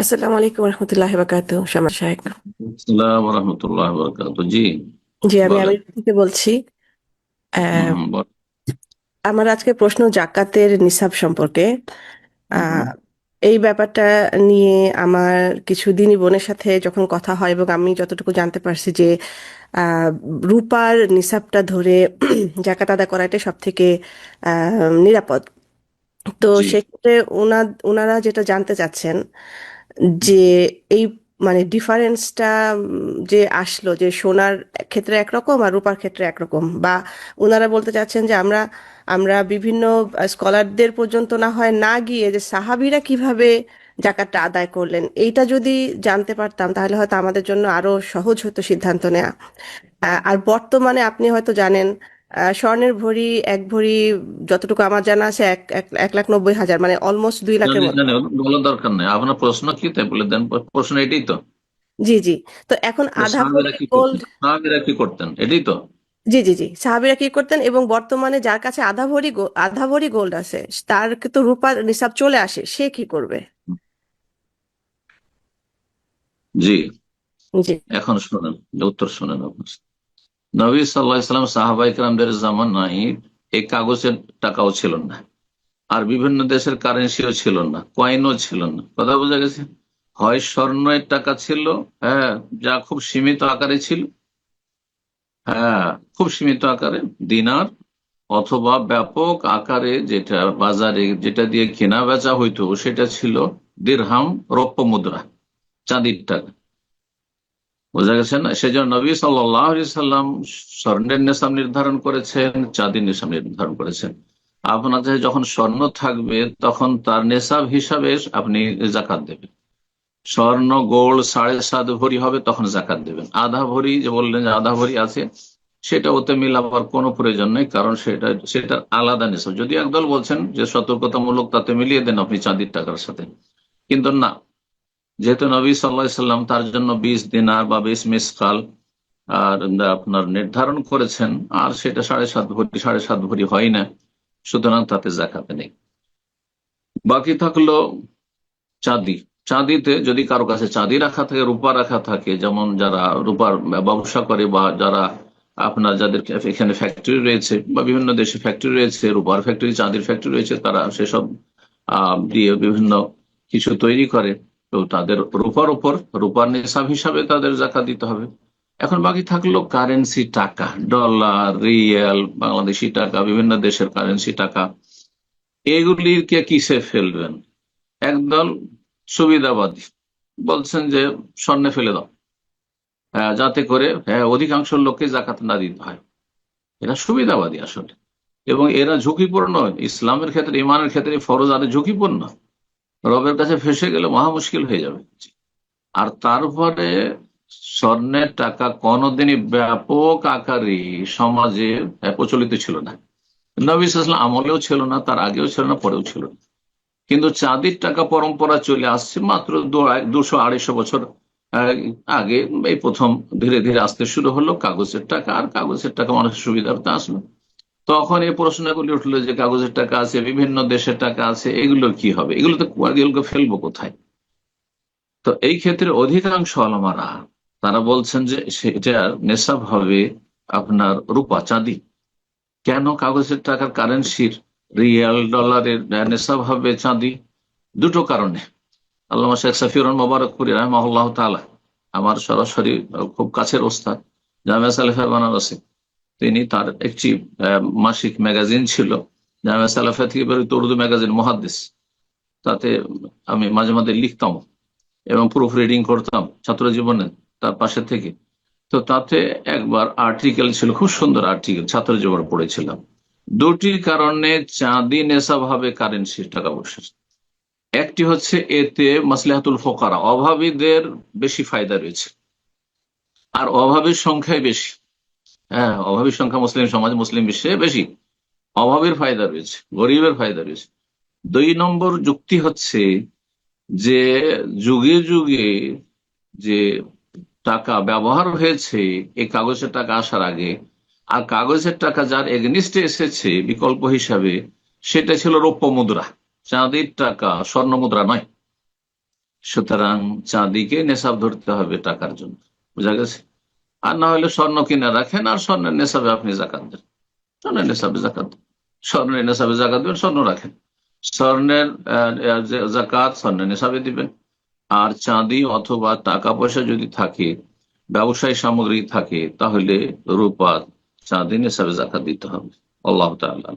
আসসালামু আলাইকুম রহমতুল্লাহ বারাকাতুহু শামা শাহেক। আসসালাম রহমতুল্লাহ বরকাত। জি, জি, আমি বলেন। আমির থেকে বলছি। আহ, বল। আমার আজকে প্রশ্ন জাকাতের নিসাব সম্পর্কে। আহ, হুম, এই ব্যাপারটা নিয়ে আমার কিছু দিনী বোনের সাথে যখন কথা হয় এবং আমি যতটুকু জানতে পারছি যে আহ, রূপার নিসাবটা ধরে জাকাত আদায় করাটাই সব থেকে নিরাপদ। তো জি। সেক্ষেত্রে ওনারা যেটা জানতে চাচ্ছেন যে এই মানে ডিফারেন্সটা যে আসলো যে সোনার ক্ষেত্রে একরকম আর রূপার ক্ষেত্রে একরকম, বা ওনারা বলতে চাচ্ছেন যে আমরা আমরা বিভিন্ন স্কলারদের পর্যন্ত না হয় না গিয়ে যে সাহাবীরা কিভাবে জাকাতটা আদায় করলেন এইটা যদি জানতে পারতাম তাহলে হয়তো আমাদের জন্য আরো সহজ হতো সিদ্ধান্ত নেওয়া। আর বর্তমানে আপনি হয়তো জানেন, স্বর্ণের ভরি এক ভরি যতটুকু আমার জানা আছে 1,90,000, মানে অলমোস্ট 2 লাখের জানি মতো। জানি, বলার দরকার নেই। আপনার প্রশ্ন কি তাই বলে দেন। প্রশ্ন এটাই তো, জি জি। তো এখন যে আধা ভরি সাহাবীরা কি গোল্ড। করতেন, সাহাবীরা কি করতেন, এটাই তো। জি জি জি, সাহাবিরা কি করতেন এবং বর্তমানে যার কাছে আধা ভরি গোল্ড আছে তার তো রূপার নিসাব চলে আসে, সে কি করবে? জি, জি এখন শোনেন, যে উত্তর শোনেন আপনার। নবী সাল্লাল্লাহু আলাইহি সাল্লাম সাহাবায়ে কেরামদের জামানায় এই কাগজের টাকাও ছিল না, আর বিভিন্ন দেশের কারেন্সিও ছিল না, কয়েনও ছিল না। কথা বোঝা গেছে? হয় স্বর্ণের টাকা ছিল, হ্যাঁ, যা খুব সীমিত আকারে ছিল, হ্যাঁ, খুব সীমিত আকারে দিনার, অথবা ব্যাপক আকারে যেটা বাজারে যেটা দিয়ে কেনা বেচা হইতো সেটা ছিল দিরহাম, রৌপ্য মুদ্রা, চাঁদির টাকা। বোঝা গেছে না? সেজন্য নবী সাল্লাল্লাহু আলাইহি সাল্লাম স্বর্ণের নেশাব নির্ধারণ করেছেন, চাঁদির নেশাব নির্ধারণ করেছেন। আপনার কাছে যখন স্বর্ণ থাকবে তখন তার নেশাব হিসাবে আপনি জাকাত দেবেন। স্বর্ণ গোল্ড 7.5 ভরি হবে তখন জাকাত দেবেন। আধা ভরি যে বললেন যে আধা ভরি আছে, সেটা ওতে মিলাবার কোনো প্রয়োজন নেই, কারণ সেটা আলাদা নেশাব। যদি একদল বলছেন যে সতর্কতামূলক তাতে মিলিয়ে দেন আপনি চাঁদির টাকার সাথে, কিন্তু না, যেহেতু নবী সাল্লাহ সাল্লাম তার জন্য 20 দিনার বা 20 মিসকাল আর আপনার নির্ধারণ করেছেন, আর সেটা 7.5 ভরি, 7.5 ভরি হয় না, সুতরাং তাতে জাকাতে নেই। বাকি থাকলো চাঁদি। চাঁদিতে যদি কারো কাছে চাঁদি রাখা থাকে, রূপা রাখা থাকে, যেমন যারা রূপার ব্যবসা করে, বা যারা আপনার যাদের এখানে ফ্যাক্টরি রয়েছে, বা বিভিন্ন দেশে ফ্যাক্টরি রয়েছে, রূপার ফ্যাক্টরি, চাঁদির ফ্যাক্টরি রয়েছে, তারা সেসব দিয়ে বিভিন্ন কিছু তৈরি করে। তো তাদের রূপার উপর, রূপার নিসাব হিসাবে তাদের জাকাত দিতে হবে। এখন বাকি থাকলো কারেন্সি টাকা, ডলার, রিয়েল, বাংলাদেশি টাকা, বিভিন্ন দেশের কারেন্সি টাকা। এগুলিকে কিসে ফেলবেন? একদল সুবিধাবাদী বলছেন যে স্বর্ণে ফেলে দাও, যাতে করে অধিকাংশ লোককে জাকাত না দিতে হয়। এরা সুবিধাবাদী আসলে, এবং এরা ঝুঁকিপূর্ণ। ইসলামের ক্ষেত্রে, ইমানের ক্ষেত্রে ফরজ আদায় ঝুঁকিপূর্ণ। রবের কাছে ফেসে গেলে মহা মুশকিল হয়ে যাবে। আর তারপরে স্বর্ণের টাকা কোনোদিনই ব্যাপক আকারে সমাজে প্রচলিত ছিল না। নবী সাল্লাল্লাহু আলাইহি ওয়াসাল্লাম আমলেও ছিল না, তার আগেও ছিল না, পরেও ছিল না। কিন্তু চাঁদির টাকা পরম্পরা চলে আসছে মাত্র 200-250 বছর আহ, আগে। এই প্রথম ধীরে ধীরে আসতে শুরু হলো কাগজের টাকা, আর কাগজের টাকা মানুষের সুবিধার্থে আসলো। তখন এই প্রশ্নগুলি উঠলো যে কাগজের টাকা আছে, বিভিন্ন দেশের টাকা আছে, এগুলোর কি হবে? এগুলোকে ফেলবো কোথায়? তো এই ক্ষেত্রে অধিকাংশ আলেমারা তারা বলছেন যে সেটার নেশাব হবে আপনার রূপা, চাঁদি। কেন কাগজের টাকার কারেন্সির, রিয়াল, ডলারের নেশাব হবে চাঁদি? দুটো কারণে। আল্লামা শেখ সাফিউর মোবারকপুরি রাহিমাহুল্লাহ তাআলা, আমার সরাসরি খুব কাছের ওস্তাদ, জামিয়া সালেফা বানারসে। তিনি, তার একটি মাসিক ম্যাগাজিন ছিল, জামিয়া সালেফা থেকে বেরোতো উর্দু ম্যাগাজিন মুহাদ্দিস। তাতে আমি মাঝে মাঝে লিখতাম এবং প্রুফ রিডিং করতাম ছাত্র জীবনে তার পাশে থেকে। তো তাতে একবার আর্টিকেল ছিল, খুব সুন্দর আর্টিকেল, ছাত্র জীবনে পড়েছিলাম। দুটি কারণে চাঁদি নেশাব হবে কারেন্সি, টাকা পয়সা। একটি হচ্ছে এতে মাসলিহাতুল ফোকারা, অভাবীদের বেশি ফায়দা রয়েছে, আর অভাবের সংখ্যাই বেশি। হ্যাঁ, অভাবীর সংখ্যা মুসলিম সমাজ, মুসলিম বিশ্বে বেশি। অভাবের ফায়দা রয়েছে, গরিবের ফায়দা রয়েছে। 2 নম্বর যুক্তি হচ্ছে যে যুগে যুগে যে টাকা ব্যবহার হয়েছে এই কাগজের টাকা আসার আগে, আর কাগজের টাকা যার এগনিস্টে এসেছে বিকল্প হিসাবে, সেটা ছিল রৌপ্য মুদ্রা, চাঁদির টাকা, স্বর্ণ মুদ্রা নয়। সুতরাং চাঁদিকে নেশাব ধরতে হবে টাকার জন্য, বুঝা গেছে। আর না হলে স্বর্ণ কিনে রাখেন আর স্বর্ণের নেশাবে আপনি জাকাত দেন, স্বর্ণের নেশাবে জাকাত দেন, স্বর্ণের নেশাবে জাকাত দেবেন, স্বর্ণ রাখেন, স্বর্ণের জাকাত স্বর্ণের নেশাবে দিবেন। আর চাঁদি অথবা টাকা পয়সা যদি থাকে, ব্যবসায়ী সামগ্রী থাকে, তাহলে রূপা চাঁদি নেশাবে জাকাত দিতে হবে। আল্লাহ তাআলা